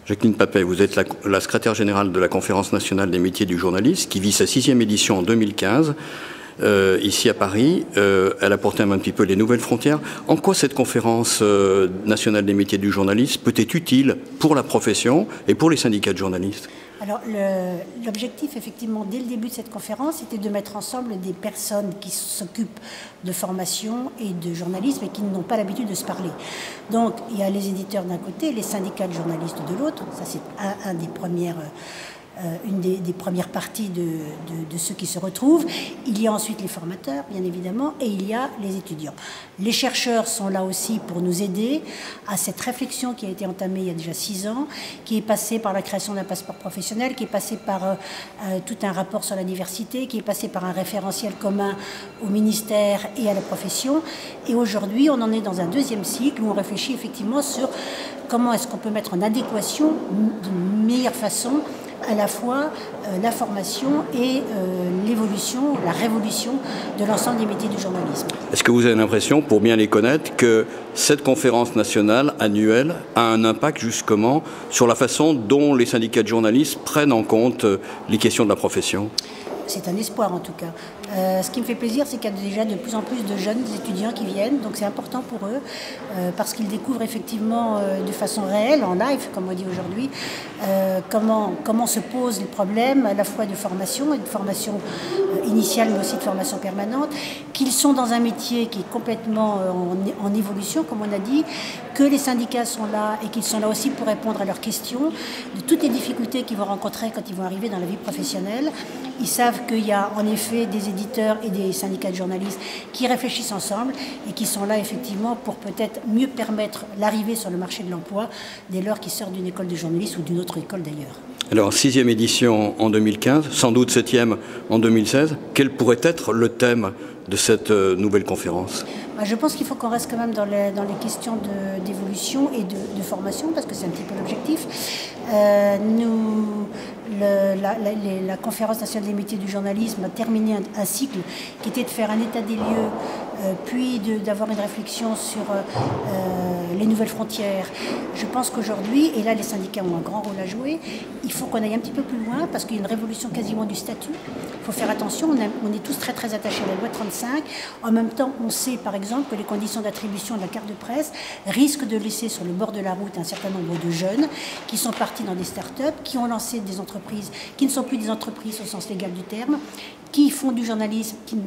Jacqueline Papet, vous êtes la secrétaire générale de la Conférence nationale des métiers du journaliste qui vit sa 6e édition en 2015. Ici à Paris, elle a porté un petit peu les nouvelles frontières. En quoi cette conférence nationale des métiers du journaliste peut être utile pour la profession et pour les syndicats de journalistes? Alors, l'objectif, effectivement, dès le début de cette conférence, était de mettre ensemble des personnes qui s'occupent de formation et de journalisme et qui n'ont pas l'habitude de se parler. Donc, il y a les éditeurs d'un côté, les syndicats de journalistes de l'autre. Ça, c'est une des premières parties de ceux qui se retrouvent. Il y a ensuite les formateurs, bien évidemment, et il y a les étudiants. Les chercheurs sont là aussi pour nous aider à cette réflexion qui a été entamée il y a déjà 6 ans, qui est passée par la création d'un passeport professionnel, qui est passée par tout un rapport sur la diversité, qui est passée par un référentiel commun au ministère et à la profession. Et aujourd'hui, on en est dans un 2e cycle où on réfléchit effectivement sur comment est-ce qu'on peut mettre en adéquation d'une meilleure façon à la fois la formation et l'évolution, la révolution de l'ensemble des métiers du journalisme. Est-ce que vous avez l'impression, pour bien les connaître, que cette conférence nationale annuelle a un impact justement sur la façon dont les syndicats de journalistes prennent en compte les questions de la profession ? C'est un espoir en tout cas. Ce qui me fait plaisir, c'est qu'il y a déjà de plus en plus de jeunes étudiants qui viennent, donc c'est important pour eux, parce qu'ils découvrent effectivement de façon réelle, en live, comme on dit aujourd'hui, comment se posent les problèmes à la fois de formation et de formation initiale, mais aussi de formation permanente, qu'ils sont dans un métier qui est complètement en évolution, comme on a dit, que les syndicats sont là et qu'ils sont là aussi pour répondre à leurs questions, de toutes les difficultés qu'ils vont rencontrer quand ils vont arriver dans la vie professionnelle. Ils savent qu'il y a en effet des éditeurs et des syndicats de journalistes qui réfléchissent ensemble et qui sont là effectivement pour peut-être mieux permettre l'arrivée sur le marché de l'emploi dès lors qu'ils sortent d'une école de journalisme ou d'une autre école d'ailleurs. Alors, 6e édition en 2015, sans doute 7e en 2016. Quel pourrait être le thème de cette nouvelle conférence ? Je pense qu'il faut qu'on reste quand même dans les questions d'évolution et de formation, parce que c'est un petit peu l'objectif. La Conférence nationale des métiers du journalisme a terminé un cycle qui était de faire un état des lieux, puis d'avoir une réflexion sur les nouvelles frontières. Je pense qu'aujourd'hui, et là les syndicats ont un grand rôle à jouer, il faut qu'on aille un petit peu plus loin, parce qu'il y a une révolution quasiment du statut. Il faut faire attention, on est tous très très attachés à la loi 35. En même temps, on sait par exemple que les conditions d'attribution de la carte de presse risquent de laisser sur le bord de la route un certain nombre de jeunes qui sont partis dans des start-up, qui ont lancé des entreprises qui ne sont plus des entreprises au sens légal du terme, qui font du journalisme qui ne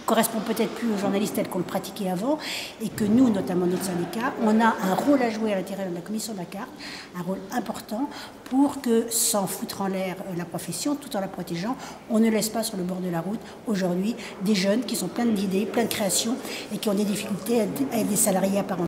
correspond peut-être plus au journalisme tel qu'on le pratiquait avant, et que nous, notamment notre syndicat, on a un rôle à jouer à l'intérieur de la commission de la carte, un rôle important pour que, sans foutre en l'air la profession, tout en la protégeant, on ne laisse pas sur le bord de la route aujourd'hui des jeunes qui sont pleins d'idées, pleins de créations et qui ont des difficultés à être des salariés à part entière.